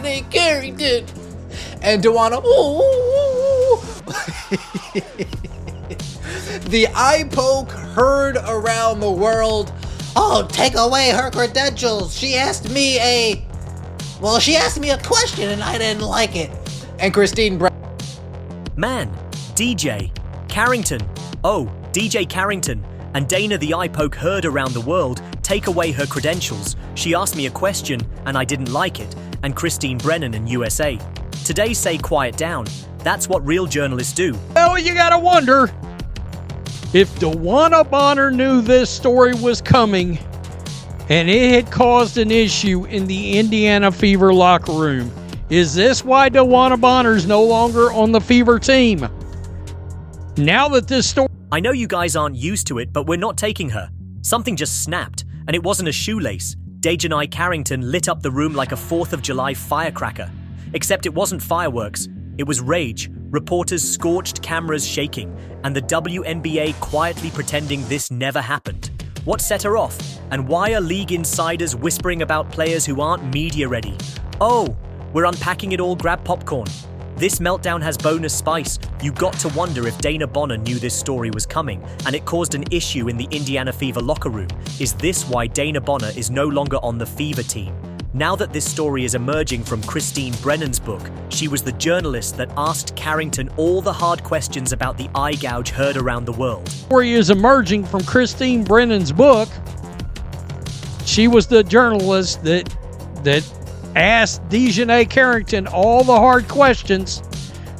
Dijonai Carrington. And Dijonai, ooh. The eye poke heard around the world. Oh, take away her credentials. She asked me a question and I didn't like it. And Christine Brennan. Man, DJ, Carrington. Oh, DJ Carrington. And Dana the eye poke heard around the world. Take away her credentials. She asked me a question and I didn't like it. And Christine Brennan in USA. Today say quiet down. That's what real journalists do. Well, you gotta wonder if Dijonai Bonner knew this story was coming and it had caused an issue in the Indiana Fever locker room. Is this why Dijonai Bonner's no longer on the Fever team? Now that this story... I know you guys aren't used to it, but we're not taking her. Something just snapped, and it wasn't a shoelace. Dijonai Carrington lit up the room like a 4th of July firecracker. Except it wasn't fireworks, it was rage, reporters scorched, cameras shaking, and the WNBA quietly pretending this never happened. What set her off? And why are league insiders whispering about players who aren't media ready? Oh, we're unpacking it all, grab popcorn. This meltdown has bonus spice. You got to wonder if Dana Bonner knew this story was coming and it caused an issue in the Indiana Fever locker room. Is this why Dana Bonner is no longer on the Fever team? Now that this story is emerging from Christine Brennan's book, she was the journalist that asked Carrington all the hard questions about the eye gouge heard around the world. Story is emerging from Christine Brennan's book. She was the journalist that asked Dijonai Carrington all the hard questions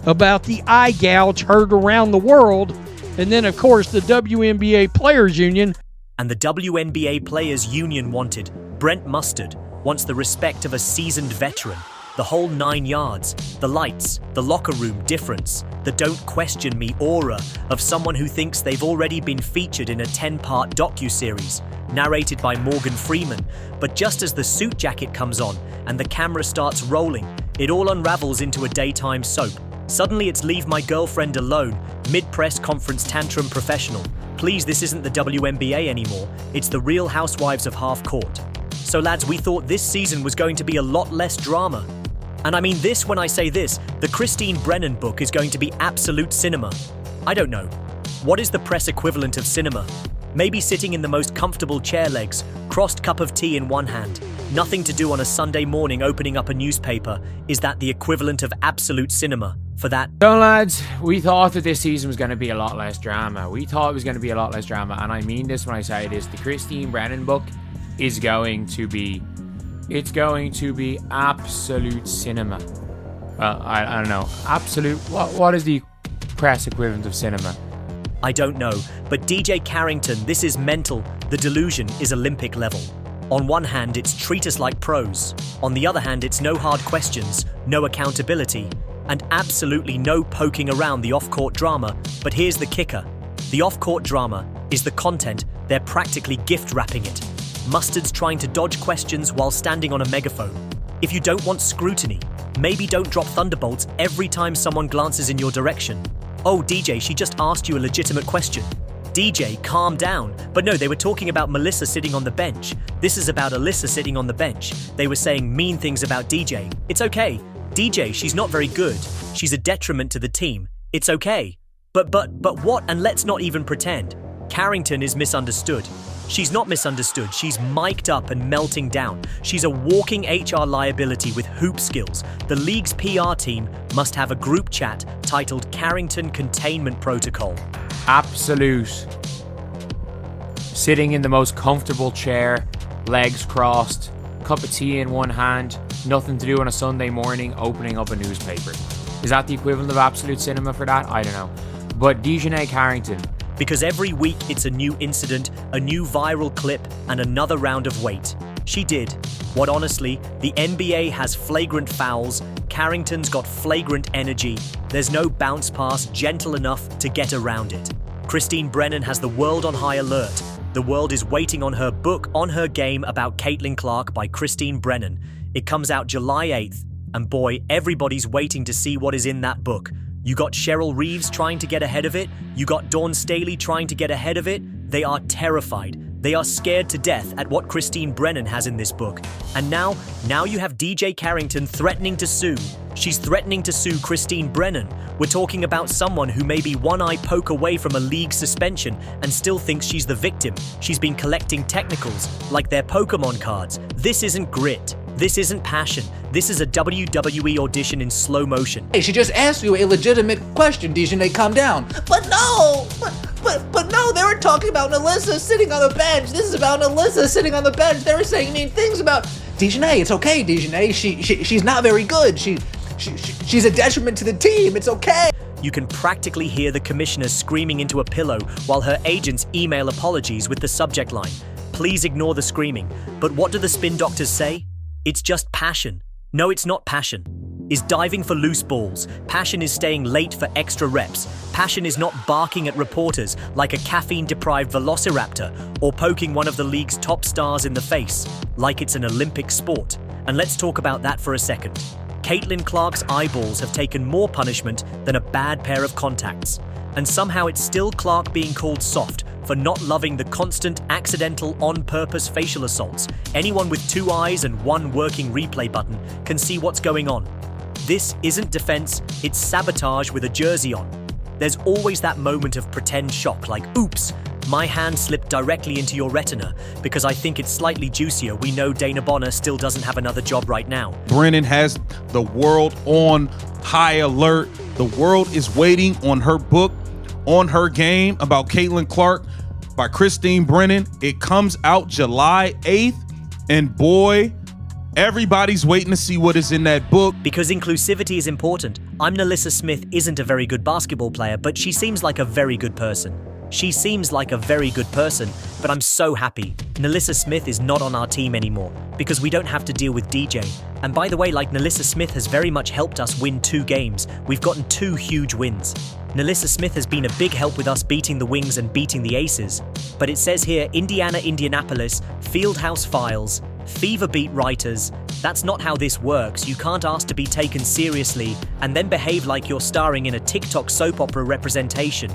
about the eye gouge heard around the world. And then, of course, the WNBA Players Union. And the WNBA Players Union wanted Brent Mustard, wants the respect of a seasoned veteran, the whole 9 yards, the lights, the locker room difference, the don't question me aura of someone who thinks they've already been featured in a 10-part docuseries, narrated by Morgan Freeman. But just as the suit jacket comes on and the camera starts rolling, it all unravels into a daytime soap. Suddenly it's leave my girlfriend alone, mid-press conference tantrum professional. Please, this isn't the WNBA anymore, it's the Real Housewives of Half Court. So lads, we thought this season was going to be a lot less drama. And I mean this when I say this, the Christine Brennan book is going to be absolute cinema. I don't know. What is the press equivalent of cinema? Maybe sitting in the most comfortable chair legs, crossed cup of tea in one hand, nothing to do on a Sunday morning opening up a newspaper. Is that the equivalent of absolute cinema for that? So lads, we thought that this season was going to be a lot less drama. And I mean this when I say this. The Christine Brennan book is going to be absolute cinema. Well, I don't know. Absolute, what is the press equivalent of cinema? I don't know, but DJ Carrington, this is mental. The delusion is Olympic level. On one hand, it's treat us like pros. On the other hand, it's no hard questions, no accountability, and absolutely no poking around the off-court drama. But here's the kicker. The off-court drama is the content. They're practically gift wrapping it. Mustard's trying to dodge questions while standing on a megaphone. If you don't want scrutiny, maybe don't drop thunderbolts every time someone glances in your direction. Oh, DJ, she just asked you a legitimate question. DJ, calm down. But no, they were talking about Melissa sitting on the bench. This is about Alyssa sitting on the bench. They were saying mean things about DJ. It's okay. DJ, she's not very good. She's a detriment to the team. It's okay. But what? And let's not even pretend. Carrington is misunderstood. She's not misunderstood, she's mic'd up and melting down. She's a walking HR liability with hoop skills. The league's PR team must have a group chat titled Carrington Containment Protocol. Absolute. Sitting in the most comfortable chair, legs crossed, cup of tea in one hand, nothing to do on a Sunday morning, opening up a newspaper. Is that the equivalent of absolute cinema for that? I don't know. But Dijonai Carrington. Because every week it's a new incident, a new viral clip, and another round of weight. She did what honestly, the NBA has flagrant fouls, Carrington's got flagrant energy, there's no bounce pass gentle enough to get around it. Christine Brennan has the world on high alert. The world is waiting on her book, On Her Game, about Caitlin Clark by Christine Brennan. It comes out July 8th, and boy, everybody's waiting to see what is in that book. You got Cheryl Reeves trying to get ahead of it. You got Dawn Staley trying to get ahead of it. They are terrified. They are scared to death at what Christine Brennan has in this book. And now you have DJ Carrington threatening to sue. She's threatening to sue Christine Brennan. We're talking about someone who may be one eye poke away from a league suspension and still thinks she's the victim. She's been collecting technicals, like their Pokemon cards. This isn't grit. This isn't passion. This is a WWE audition in slow motion. Hey, she just asked you a legitimate question, Dijonai, calm down. But no! But no, they were talking about Alyssa sitting on the bench. This is about Alyssa sitting on the bench. They were saying mean things about Dijonai. It's okay, Dijonai. She's not very good. She's a detriment to the team. It's okay. You can practically hear the commissioner screaming into a pillow while her agents email apologies with the subject line, "Please ignore the screaming." But what do the spin doctors say? It's just passion. No, it's not passion. Is diving for loose balls. Passion is staying late for extra reps. Passion is not barking at reporters like a caffeine-deprived velociraptor or poking one of the league's top stars in the face like it's an Olympic sport. And let's talk about that for a second. Caitlin Clark's eyeballs have taken more punishment than a bad pair of contacts. And somehow it's still Clark being called soft for not loving the constant, accidental, on-purpose facial assaults. Anyone with 2 eyes and 1 working replay button can see what's going on. This isn't defense, it's sabotage with a jersey on. There's always that moment of pretend shock, like, oops, my hand slipped directly into your retina. Because I think it's slightly juicier, we know Dana Bonner still doesn't have another job right now. Brennan has the world on high alert. The world is waiting on her book, on her game about Caitlin Clark by Christine Brennan. It comes out July 8th, and boy, everybody's waiting to see what is in that book. Because inclusivity is important. Nalissa Smith isn't a very good basketball player, but she seems like a very good person. She seems like a very good person, but I'm so happy. Nalissa Smith is not on our team anymore, because we don't have to deal with DJ. And by the way, like, Nalissa Smith has very much helped us win 2 games. We've gotten 2 huge wins. Nalissa Smith has been a big help with us beating the Wings and beating the Aces. But it says here, Indiana, Indianapolis, Fieldhouse Files, Fever Beat writers. That's not how this works. You can't ask to be taken seriously and then behave like you're starring in a TikTok soap opera representation.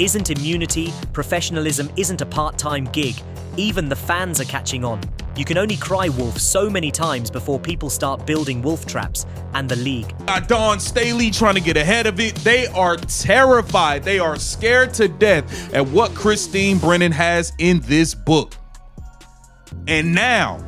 Isn't immunity, professionalism isn't a part-time gig. Even the fans are catching on. You can only cry wolf so many times before people start building wolf traps, and the league. Dawn Staley trying to get ahead of it. They are terrified. They are scared to death at what Christine Brennan has in this book. And now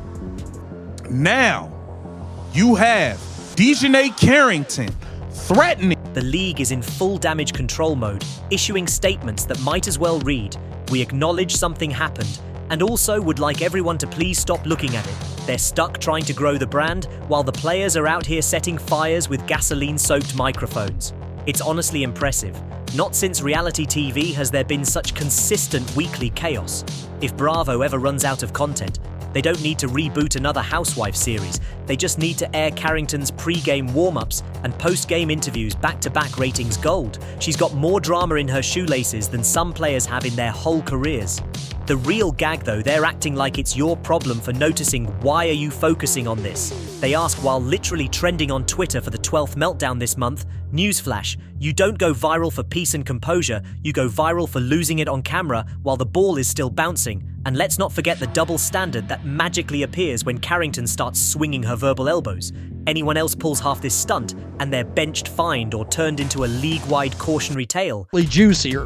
you have Dijonai Carrington threatening. The league is in full damage control mode, issuing statements that might as well read, "We acknowledge something happened, and also would like everyone to please stop looking at it." They're stuck trying to grow the brand, while the players are out here setting fires with gasoline-soaked microphones. It's honestly impressive. Not since reality TV has there been such consistent weekly chaos. If Bravo ever runs out of content, they don't need to reboot another Housewife series. They just need to air Carrington's pre-game warm-ups and post-game interviews back-to-back ratings gold. She's got more drama in her shoelaces than some players have in their whole careers. The real gag though, they're acting like it's your problem for noticing. Why are you focusing on this? They ask while literally trending on Twitter for the 12th meltdown this month. Newsflash, you don't go viral for peace and composure, you go viral for losing it on camera while the ball is still bouncing. And let's not forget the double standard that magically appears when Carrington starts swinging her verbal elbows. Anyone else pulls half this stunt and they're benched, fined, or turned into a league-wide cautionary tale. Juicier.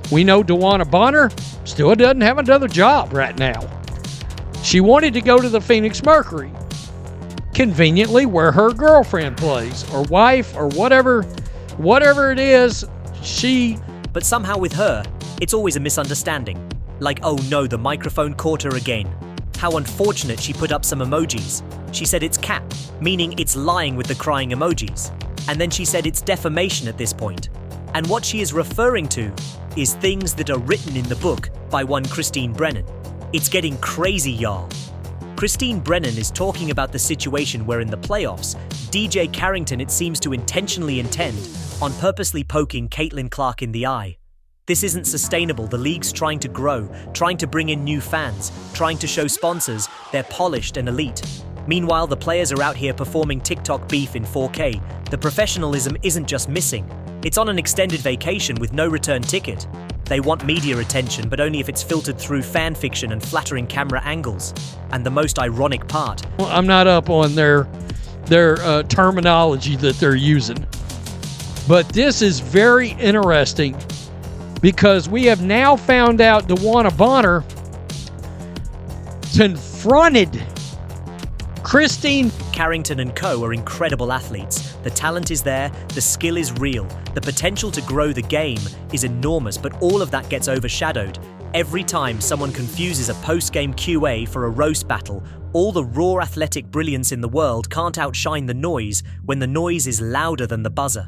We know DeWanna Bonner still doesn't have another job right now. She wanted to go to the Phoenix Mercury, conveniently where her girlfriend plays, or wife, or whatever it is. But somehow with her, it's always a misunderstanding. Like, oh no, the microphone caught her again. How unfortunate, she put up some emojis. She said it's cap, meaning it's lying with the crying emojis. And then she said it's defamation at this point. And what she is referring to is things that are written in the book by one Christine Brennan. It's getting crazy, y'all. Christine Brennan is talking about the situation where in the playoffs, DJ Carrington, it seems to intentionally intend on purposely poking Caitlin Clark in the eye. This isn't sustainable. The league's trying to grow, trying to bring in new fans, trying to show sponsors they're polished and elite. Meanwhile, the players are out here performing TikTok beef in 4K. The professionalism isn't just missing, it's on an extended vacation with no return ticket. They want media attention, but only if it's filtered through fan fiction and flattering camera angles. And the most ironic part, Well, I'm not up on their terminology that they're using. But this is very interesting because we have now found out DeWanna Bonner confronted Christine. Carrington and co are incredible athletes. The talent is there, the skill is real, the potential to grow the game is enormous, but all of that gets overshadowed. Every time someone confuses a post-game QA for a roast battle, all the raw athletic brilliance in the world can't outshine the noise when the noise is louder than the buzzer.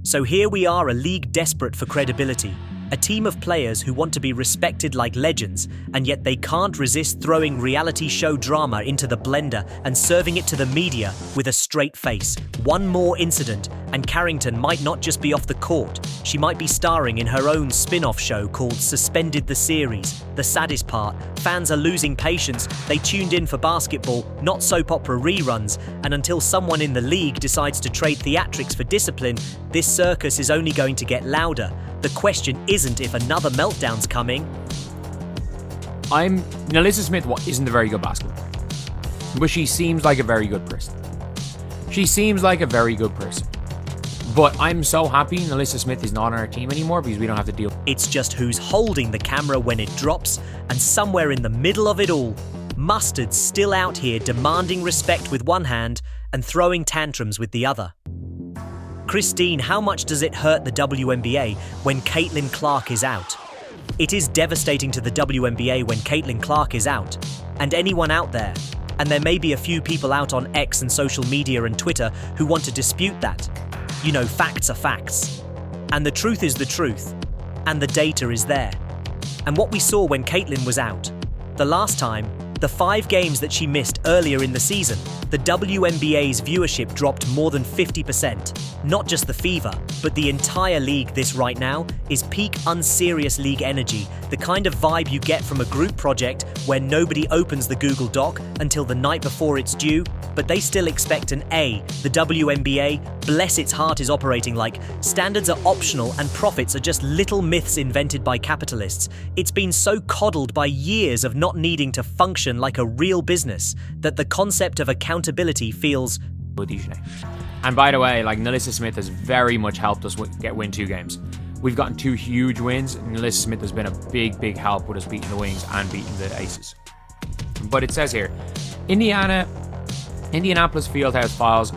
So here we are, a league desperate for credibility. A team of players who want to be respected like legends, and yet they can't resist throwing reality show drama into the blender and serving it to the media with a straight face. One more incident, and Carrington might not just be off the court. She might be starring in her own spin-off show called Suspended the Series. The saddest part, fans are losing patience. They tuned in for basketball, not soap opera reruns, and until someone in the league decides to trade theatrics for discipline, this circus is only going to get louder. The question isn't if another meltdown's coming. Nalissa Smith isn't a very good basketball player, but she seems like a very good person. But I'm so happy Nalissa Smith is not on our team anymore because we don't have to deal. It's just who's holding the camera when it drops, and somewhere in the middle of it all, Mustard's still out here demanding respect with one hand and throwing tantrums with the other. Christine, how much does it hurt the WNBA when Caitlin Clark is out? It is devastating to the WNBA when Caitlin Clark is out. And anyone out there, and there may be a few people out on X and social media and Twitter who want to dispute that. You know, facts are facts. And the truth is the truth. And the data is there. And what we saw when Caitlin was out, the last time, the 5 games that she missed earlier in the season, the WNBA's viewership dropped more than 50%. Not just the Fever, but the entire league. This right now is peak unserious league energy, the kind of vibe you get from a group project where nobody opens the Google Doc until the night before it's due, but they still expect an A. The WNBA, bless its heart, is operating like standards are optional and profits are just little myths invented by capitalists. It's been so coddled by years of not needing to function like a real business that the concept of accountability feels Dijonai. And by the way, Nalissa Smith has very much helped us win 2 games. We've gotten 2 huge wins. Nalissa Smith has been a big help with us beating the Wings and beating the Aces. But it says here, Indianapolis Fieldhouse files